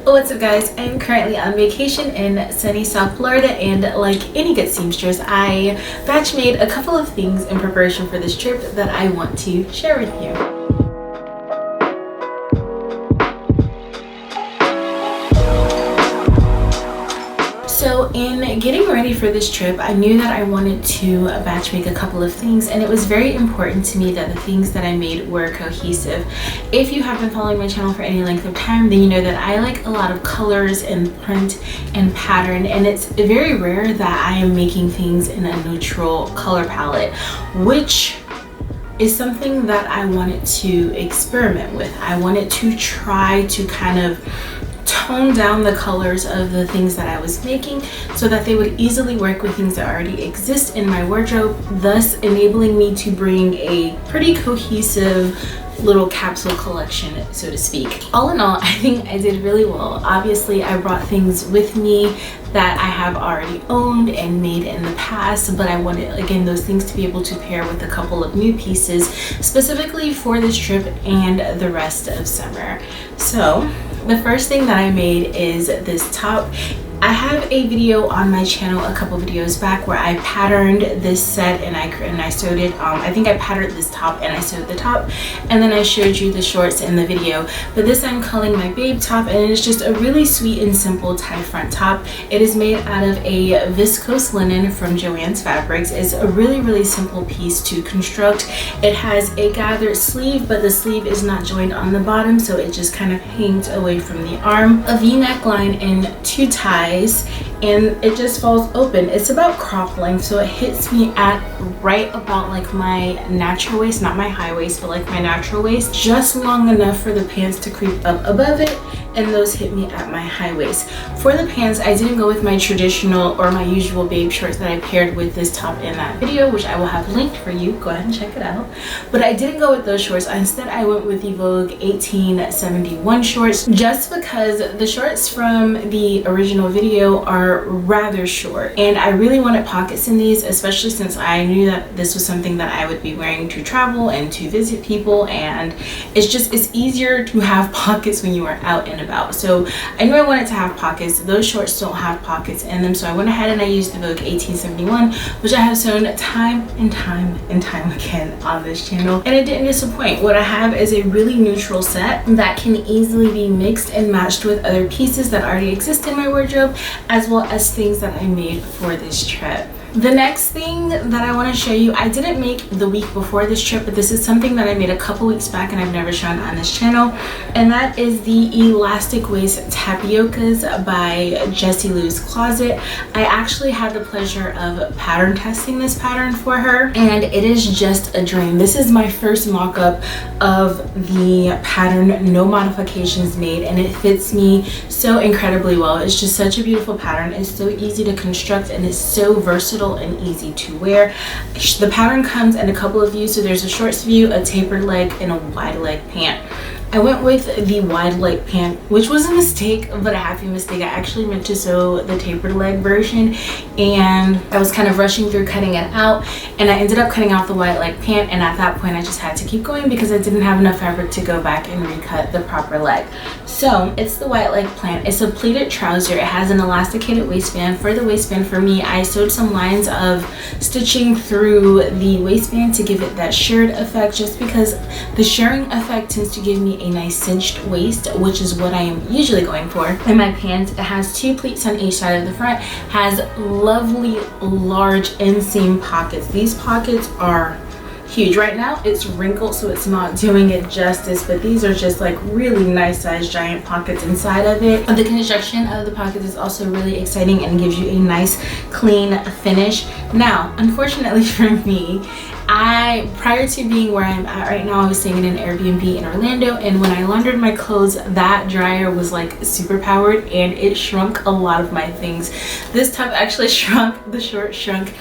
What's up guys, I'm currently on vacation in sunny South Florida, and like any good seamstress, I batch made a couple of things in preparation for this trip that I want to share with you. So in getting ready for this trip, I knew that I wanted to batch make a couple of things, and it was very important to me that the things that I made were cohesive. If you have been following my channel for any length of time, then you know that I like a lot of colors and print and pattern, and it's very rare that I am making things in a neutral color palette, which is something that I wanted to experiment with. I wanted to try to kind of tone down the colors of the things that I was making so that they would easily work with things that already exist in my wardrobe, thus enabling me to bring a pretty cohesive little capsule collection, so to speak. All in all, I think I did really well. Obviously, I brought things with me that I have already owned and made in the past, but I wanted, again, those things to be able to pair with a couple of new pieces specifically for this trip and the rest of summer. So the first thing that I made is this top. I have a video on my channel a couple videos back where I patterned this set and I sewed it. I think I patterned this top and I sewed the top, and then I showed you the shorts in the video. But this I'm calling my babe top, and it's just a really sweet and simple tie front top. It is made out of a viscose linen from Joann's Fabrics. It's a really simple piece to construct. It has a gathered sleeve, but the sleeve is not joined on the bottom, so it just kind of hangs away from the arm. A V-neck line and two ties, and it just falls open. It's about crop length, so it hits me at right about like my natural waist, not my high waist, but like my natural waist, just long enough for the pants to creep up above it, and those hit me at my high waist. For the pants, I didn't go with my traditional or my usual babe shorts that I paired with this top in that video, which I will have linked for you. Go ahead and check it out. But I didn't go with those shorts. Instead, I went with the Vogue 1871 shorts, just because the shorts from the original video are rather short, and I really wanted pockets in these, especially since I knew that this was something that I would be wearing to travel and to visit people, and it's easier to have pockets when you are out and about. So I knew I wanted to have pockets. Those shorts don't have pockets in them, so I went ahead and I used the Vogue 1871, which I have sewn time and time again on this channel, and it didn't disappoint. What I have is a really neutral set that can easily be mixed and matched with other pieces that already exist in my wardrobe, as well as things that I made for this trip. The next thing that I want to show you, I didn't make the week before this trip, but this is something that I made a couple weeks back and I've never shown on this channel, and that is the elastic waist Tapiocas by Jessilous Closet. I actually had the pleasure of pattern testing this pattern for her, and it is just a dream. This is my first mock-up of the pattern, no modifications made, and it fits me so incredibly well. It's just such a beautiful pattern. It's so easy to construct, and it's so versatile and easy to wear. The pattern comes in a couple of views, so there's a short view, a tapered leg, and a wide leg pant. I went with the wide leg pant, which was a mistake, but a happy mistake. I actually meant to sew the tapered leg version, and I was kind of rushing through cutting it out, and I ended up cutting out the wide leg pant, and at that point I just had to keep going because I didn't have enough fabric to go back and recut the proper leg. So it's the wide leg pant. It's a pleated trouser. It has an elasticated waistband. For the waistband, for me, I sewed some lines of stitching through the waistband to give it that shirred effect, just because the shirring effect tends to give me a nice cinched waist, which is what I am usually going for. In my pants, it has two pleats on each side of the front, has lovely large inseam pockets. These pockets are huge. Right now it's wrinkled, so it's not doing it justice, but these are just like really nice sized giant pockets inside of it. The construction of the pockets is also really exciting and gives you a nice clean finish. Now, unfortunately for me, prior to being where I'm at right now, I was staying in an Airbnb in Orlando, and when I laundered my clothes, that dryer was like super powered and it shrunk a lot of my things. This top actually shrunk, the short shrunk,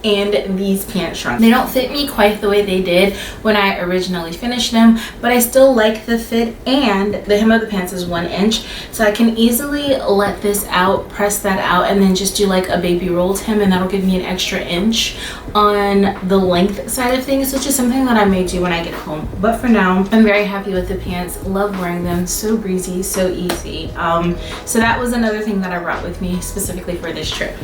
and these pants shrunk. They don't fit me quite the way they did when I originally finished them, but I still like the fit, and the hem of the pants is 1 inch, so I can easily let this out, press that out, and then just do like a baby rolled hem, and that'll give me an extra inch on the length side of things, which is something that I may do when I get home. But for now, I'm very happy with the pants. Love wearing them. So breezy, so easy. So that was another thing that I brought with me specifically for this trip.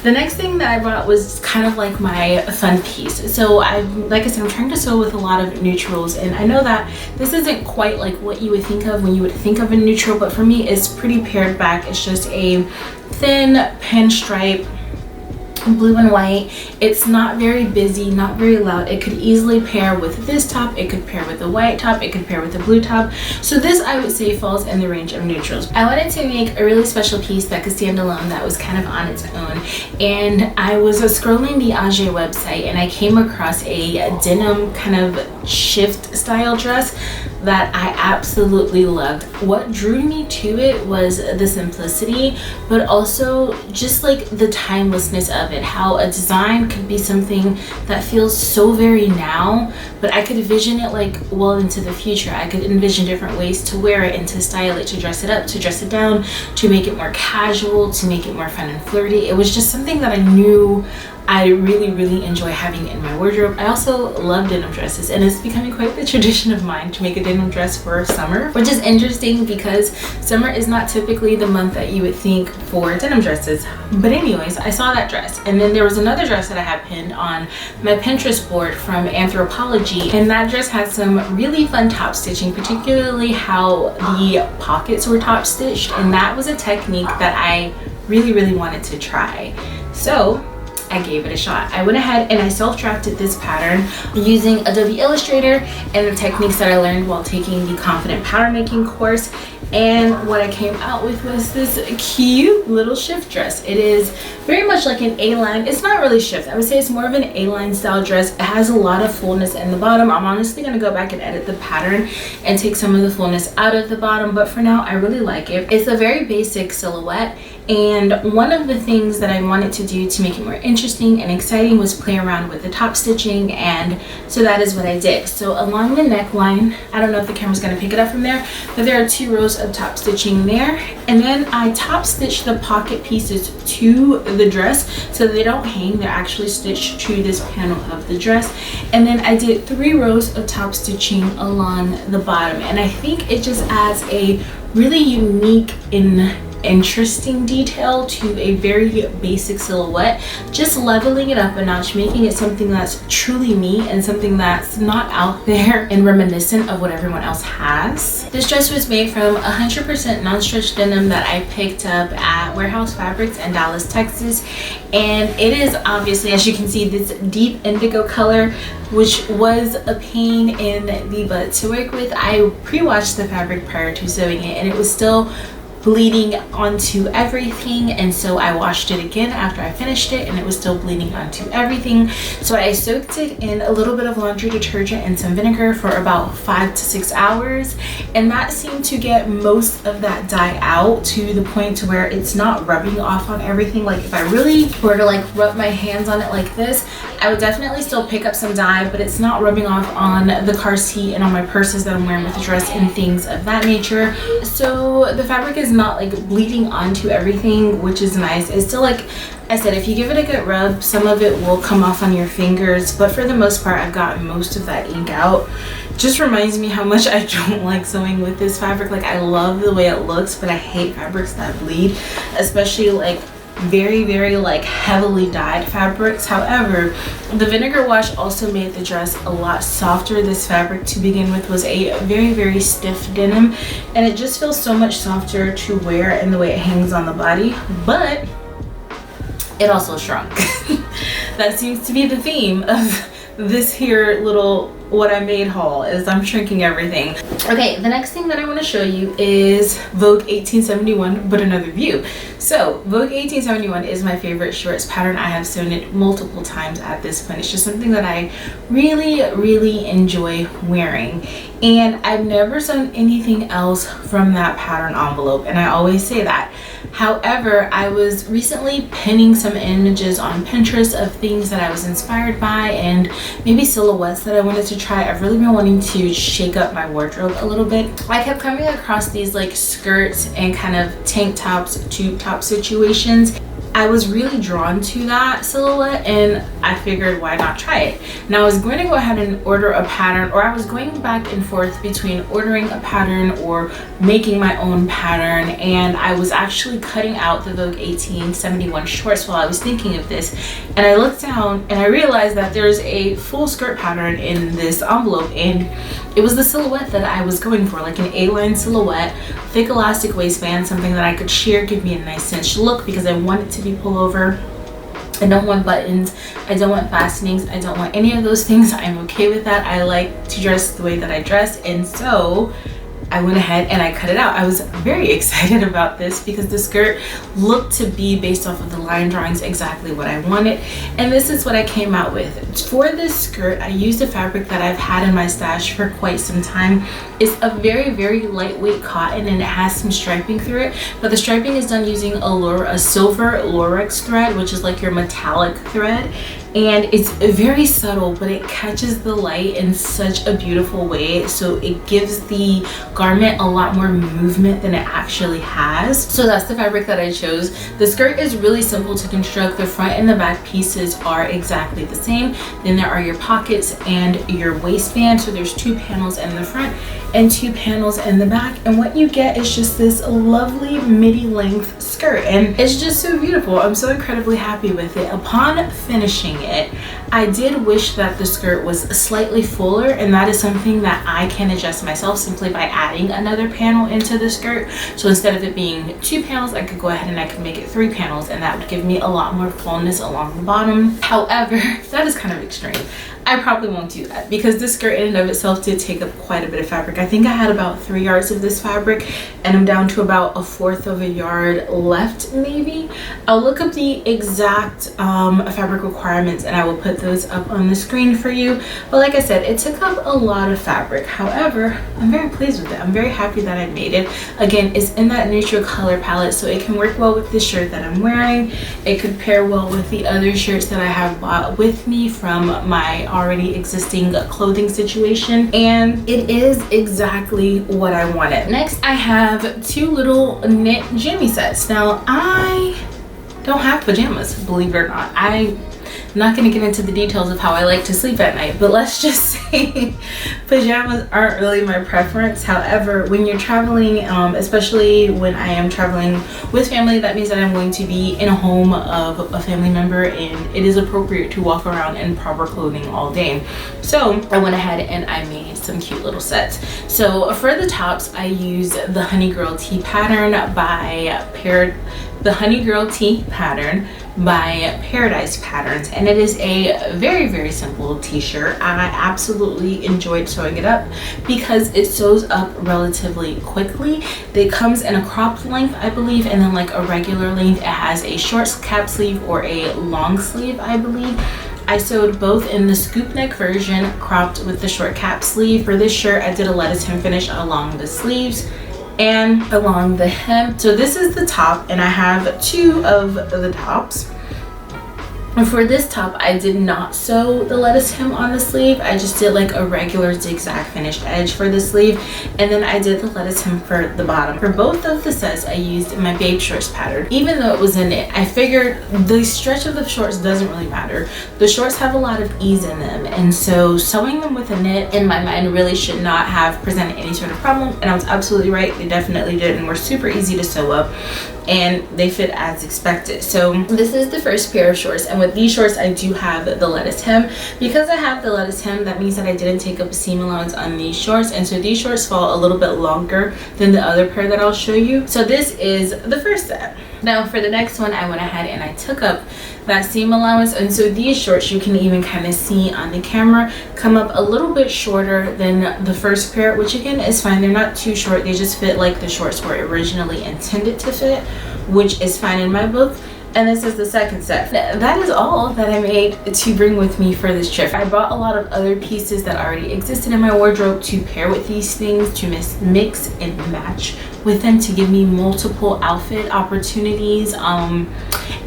The next thing that I brought was kind of like my fun piece. So like I said, I'm trying to sew with a lot of neutrals, and I know that this isn't quite like what you would think of when you would think of a neutral, but for me it's pretty pared back. It's just a thin pinstripe, blue and white. It's not very busy, not very loud. It could easily pair with this top, it could pair with the white top, it could pair with the blue top. So this, I would say, falls in the range of neutrals. I wanted to make a really special piece that could stand alone, that was kind of on its own, and I was scrolling the Age website and I came across a denim kind of shift style dress that I absolutely loved. What drew me to it was the simplicity, but also just like the timelessness of it, how a design could be something that feels so very now, but I could envision it like well into the future. I could envision different ways to wear it and to style it, to dress it up, to dress it down, to make it more casual, to make it more fun and flirty. It was just something that I knew I really enjoy having in my wardrobe. I also love denim dresses, and it's becoming quite the tradition of mine to make a denim dress for summer, which is interesting because summer is not typically the month that you would think for denim dresses. But anyways, I saw that dress, and then there was another dress that I had pinned on my Pinterest board from Anthropology, and that dress had some really fun top stitching, particularly how the pockets were top stitched, and that was a technique that I really wanted to try. So I gave it a shot. I went ahead and I self-drafted this pattern using Adobe Illustrator and the techniques that I learned while taking the Confident Pattern Making course. And what I came out with was this cute little shift dress. It is very much like an A-line. It's not really shift. I would say it's more of an A-line style dress. It has a lot of fullness in the bottom. I'm honestly going to go back and edit the pattern and take some of the fullness out of the bottom. But for now, I really like it. It's a very basic silhouette. And one of the things that I wanted to do to make it more interesting and exciting was play around with the top stitching, and so that is what I did. So along the neckline, I don't know if the camera's going to pick it up from there, but there are 2 rows of top stitching there, and then I top stitched the pocket pieces to the dress so they don't hang. They're actually stitched to this panel of the dress, and then I did 3 rows of top stitching along the bottom, and I think it just adds a really unique and interesting detail to a very basic silhouette, just leveling it up a notch, making it something that's truly me and something that's not out there and reminiscent of what everyone else has. This dress was made from 100% non-stretch denim that I picked up at Warehouse Fabrics in Dallas, Texas, and it is obviously, as you can see, this deep indigo color, which was a pain in the butt to work with. I pre-washed the fabric prior to sewing it, and it was still bleeding onto everything, and so I washed it again after I finished it, and it was still bleeding onto everything. So I soaked it in a little bit of laundry detergent and some vinegar for about 5 to 6 hours, and that seemed to get most of that dye out to the point to where it's not rubbing off on everything. Like if I really were to like rub my hands on it like this, I would definitely still pick up some dye, but it's not rubbing off on the car seat and on my purses that I'm wearing with the dress and things of that nature. So the fabric is not like bleeding onto everything, which is nice. It's still, like I said, if you give it a good rub, some of it will come off on your fingers, but for the most part I've gotten most of that ink out. Just reminds me how much I don't like sewing with this fabric. Like I love the way it looks, but I hate fabrics that bleed, especially like very like heavily dyed fabrics. However, the vinegar wash also made the dress a lot softer. This fabric to begin with was a very stiff denim, and it just feels so much softer to wear in the way it hangs on the body, but it also shrunk. That seems to be the theme of this here little what I made haul is I'm shrinking everything. Okay, the next thing that I want to show you is Vogue 1871, but another view. So Vogue 1871 is my favorite shorts pattern. I have sewn it multiple times at this point. It's just something that I really enjoy wearing, and I've never sewn anything else from that pattern envelope, and I always say that. However, I was recently pinning some images on Pinterest of things that I was inspired by and maybe silhouettes that I wanted to try. I've really been wanting to shake up my wardrobe a little bit. I kept coming across these like skirts and kind of tank tops, tube top situations. I was really drawn to that silhouette, and I figured why not try it. Now I was going to go ahead and order a pattern, or I was going back and forth between ordering a pattern or making my own pattern, and I was actually cutting out the Vogue 1871 shorts while I was thinking of this, and I looked down and I realized that there's a full skirt pattern in this envelope, and it was the silhouette that I was going for, like an A-line silhouette, thick elastic waistband, something that I could sheer, give me a nice cinched look because I want it to be pullover. I don't want buttons, I don't want fastenings, I don't want any of those things. I'm okay with that. I like to dress the way that I dress, and so I went ahead and I cut it out. I was very excited about this because the skirt looked to be, based off of the line drawings, exactly what I wanted, and this is what I came out with. For this skirt, I used a fabric that I've had in my stash for quite some time. It's a very lightweight cotton, and it has some striping through it, but the striping is done using a silver Lurex thread, which is like your metallic thread, and it's very subtle, but it catches the light in such a beautiful way, so it gives the garment a lot more movement than it actually has. So that's the fabric that I chose. The skirt is really simple to construct. The front and the back pieces are exactly the same. Then there are your pockets and your waistband, so there's 2 panels in the front and 2 panels in the back, and what you get is just this lovely midi length skirt, and it's just so beautiful. I'm so incredibly happy with it. Upon finishing it, I did wish that the skirt was slightly fuller, and that is something that I can adjust myself simply by adding another panel into the skirt. So instead of it being 2 panels, I could go ahead and I could make it 3 panels, and that would give me a lot more fullness along the bottom. However, that is kind of extreme. I probably won't do that because this skirt in and of itself did take up quite a bit of fabric. I think I had about 3 yards of this fabric, and I'm down to about 1/4 of a yard left maybe. I'll look up the exact fabric requirements and I will put those up on the screen for you. But like I said, it took up a lot of fabric. However, I'm very pleased with it. I'm very happy that I made it. Again, it's in that neutral color palette, so it can work well with the shirt that I'm wearing. It could pair well with the other shirts that I have bought with me from my already existing clothing situation, and it is exactly what I wanted. Next, I have 2 little knit jammy sets. Now, I don't have pajamas, believe it or not. I'm not going to get into the details of how I like to sleep at night, but let's just say pajamas aren't really my preference. However, when you're traveling, especially when I am traveling with family, that means that I'm going to be in a home of a family member, and it is appropriate to walk around in proper clothing all day. So I went ahead and I made some cute little sets. So for the tops, I used the Honey Girl Tee pattern by Paradise Patterns, and it is a very simple t-shirt. I absolutely enjoyed sewing it up because it sews up relatively quickly. It comes in a cropped length, I believe, and then like a regular length. It has a short cap sleeve or a long sleeve, I believe. I sewed both in the scoop neck version, cropped with the short cap sleeve. For this shirt, I did a lettuce hem finish along the sleeves and along the hem. So this is the top, and I have 2 of the tops. And for this top, I did not sew the lettuce hem on the sleeve. I just did like a regular zigzag finished edge for the sleeve, and then I did the lettuce hem for the bottom. For both of the sets, I used my Babe Shorts pattern. Even though it was a knit, I figured the stretch of the shorts doesn't really matter. The shorts have a lot of ease in them, and so sewing them with a knit in my mind really should not have presented any sort of problem, and I was absolutely right. They definitely did, and were super easy to sew up, and they fit as expected. So this is the first pair of shorts, and with these shorts, I do have the lettuce hem. Because I have the lettuce hem, that means that I didn't take up a seam allowance on these shorts, and so these shorts fall a little bit longer than the other pair that I'll show you. So this is the first set. Now for the next one, I went ahead and I took up that seam allowance, and so these shorts, you can even kind of see on the camera, come up a little bit shorter than the first pair, which again is fine. They're not too short, they just fit like the shorts were originally intended to fit, which is fine in my book. And this is the second set. That is all that I made to bring with me for this trip. I bought a lot of other pieces that already existed in my wardrobe to pair with these things, to mix and match with them, to give me multiple outfit opportunities.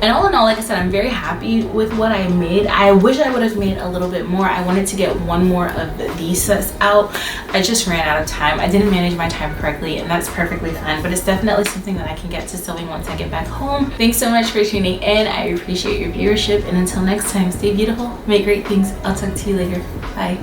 And all in all, like I said, I'm very happy with what I made. I wish I would have made a little bit more. I wanted to get one more of these sets out. I just ran out of time. I didn't manage my time correctly, and that's perfectly fine, but it's definitely something that I can get to sewing once I get back home. Thanks so much for tuning in. I appreciate your viewership, and until next time, stay beautiful, make great things. I'll talk to you later. Bye.